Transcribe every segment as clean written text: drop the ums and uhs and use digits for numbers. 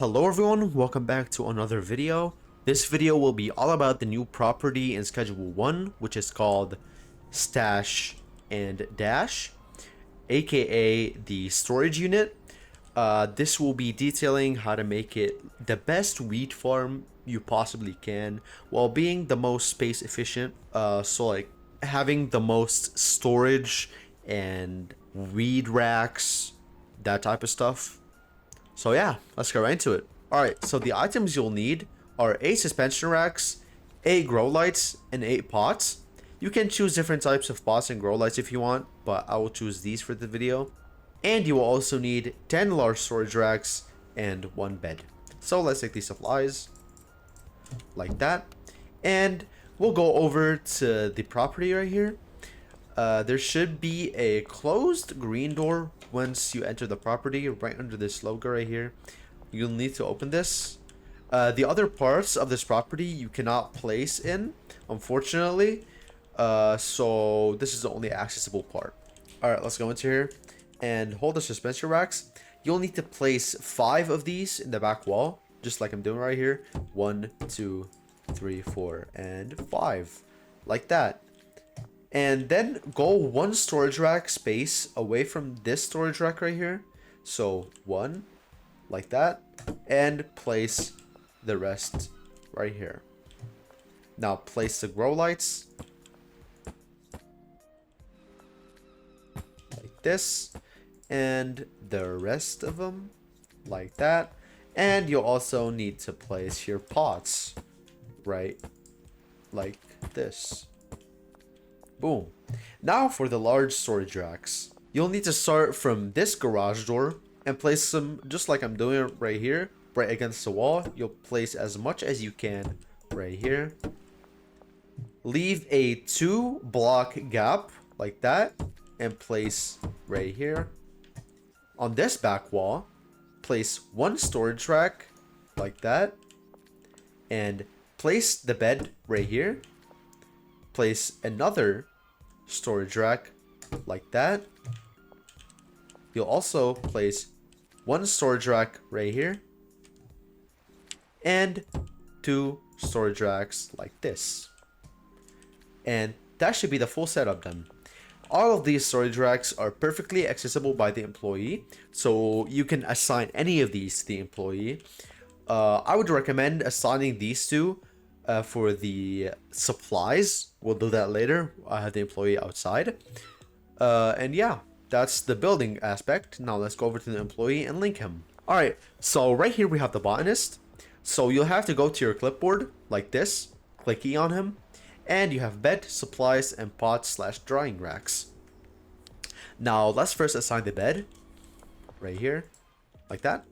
Hello everyone, welcome back to another video. This video will be all about the new property in Schedule 1, which is called Stash and Dash, aka the storage unit. This will be detailing how to make it the best wheat farm you possibly can while being the most space efficient. So like having the most storage and weed racks, that type of stuff. So yeah, let's get right into it. Alright, so the items you'll need are 8 suspension racks, 8 grow lights, and 8 pots. You can choose different types of pots and grow lights if you want, but I will choose these for the video. And you will also need 10 large storage racks and 1 bed. So let's take these supplies, like that. And we'll go over to the property right here. There should be a closed green door once you enter the property right under this logo right here. You'll need to open this. The other parts of this property you cannot place in, unfortunately. So this is the only accessible part. Alright, let's go into here and hold the suspension racks. You'll need to place 5 of these in the back wall, just like I'm doing right here. 1, 2, 3, 4, and 5. Like that. And then go 1 storage rack space away from this storage rack right here. So 1, like that, and place the rest right here. Now place the grow lights like this, and the rest of them like that. And you'll also need to place your pots right like this. Boom. Now for the large storage racks. You'll need to start from this garage door and place them just like I'm doing right here, right against the wall. You'll place as much as you can right here. Leave a 2 block gap like that and place right here. On this back wall, place 1 storage rack like that and place the bed right here. Place another storage rack like that. You'll also place 1 storage rack right here and 2 storage racks like this. And that should be the full setup done. All of these storage racks are perfectly accessible by the employee, so you can assign any of these to the employee. I would recommend assigning these two for the supplies. We'll do that later. I have the employee outside. And yeah, that's the building aspect. Now let's go over to the employee and link him. Alright, so right here we have the botanist. So you'll have to go to your clipboard like this, click E on him, and you have bed, supplies, and pots / drying racks. Now let's first assign the bed right here, like that.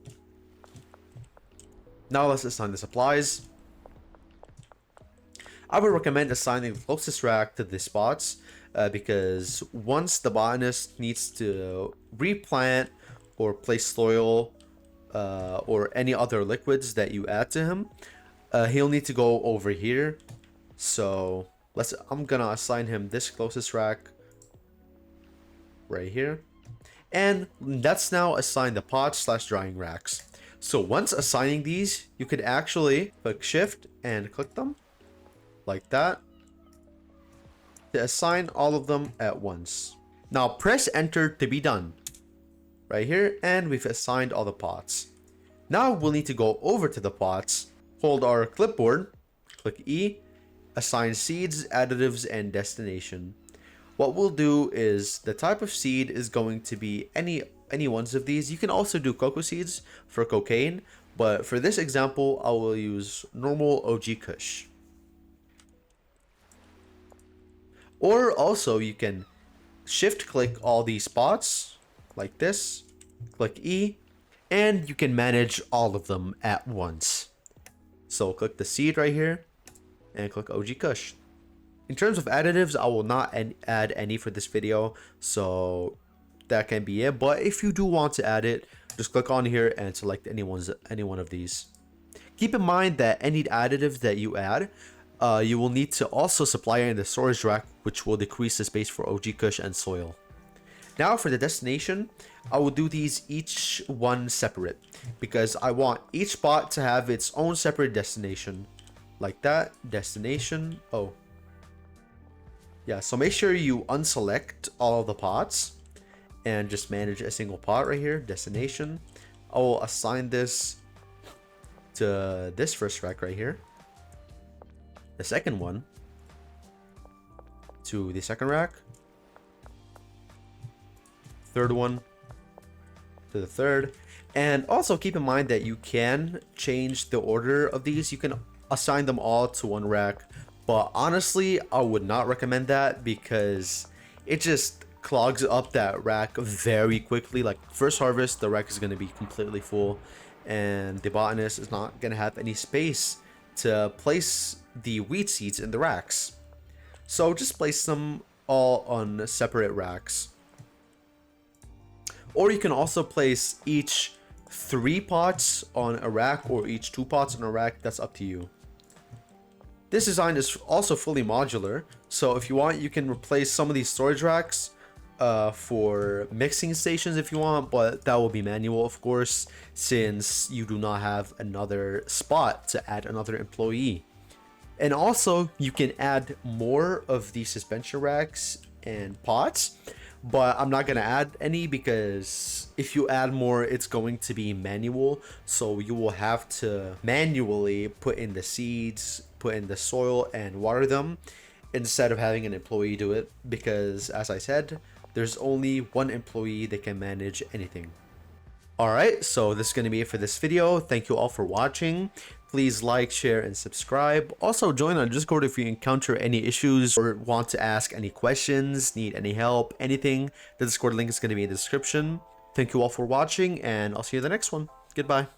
Now let's assign the supplies. I would recommend assigning the closest rack to the spots because once the botanist needs to replant or place soil or any other liquids that you add to him, he'll need to go over here. So I'm gonna assign him this closest rack right here, and that's now assigned the pots / drying racks. So once assigning these, you could actually click shift and click them like that to assign all of them at once. Now press enter to be done right here, and we've assigned all the pots. Now we'll need to go over to the pots, hold our clipboard, click E, assign seeds, additives, and destination. What we'll do is the type of seed is going to be any ones of these. You can also do cocoa seeds for cocaine, but for this example I will use normal OG Kush. Or also you can shift click all these spots like this, click E, and you can manage all of them at once. So click the seed right here and click OG Kush. In terms of additives, I will not add any for this video, so that can be it. But if you do want to add it, just click on here and select any one of these. Keep in mind that any additives that you add, you will need to also supply it in the storage rack, which will decrease the space for OG Kush and soil. Now for the destination, I will do these each one separate because I want each spot to have its own separate destination. Like that, destination. Oh. Yeah, so make sure you unselect all of the pots and just manage a single pot right here, destination. I will assign this to this first rack right here. The second one to the second rack. Third one to the third. And also keep in mind that you can change the order of these. You can assign them all to one rack, but honestly I would not recommend that because it just clogs up that rack very quickly. Like first harvest, the rack is going to be completely full and the botanist is not going to have any space to place the wheat seeds in the racks. So just place them all on separate racks. Or you can also place each 3 pots on a rack or each 2 pots on a rack. That's up to you. This design is also fully modular, so if you want, you can replace some of these storage racks for mixing stations if you want, but that will be manual, of course, since you do not have another spot to add another employee. And also, you can add more of these suspension racks and pots, but I'm not going to add any because if you add more, it's going to be manual. So you will have to manually put in the seeds, put in the soil and water them instead of having an employee do it because, as I said, there's only one employee that can manage anything. Alright, so this is going to be it for this video. Thank you all for watching. Please like, share, and subscribe. Also, join our Discord if you encounter any issues or want to ask any questions, need any help, anything. The Discord link is going to be in the description. Thank you all for watching, and I'll see you in the next one. Goodbye.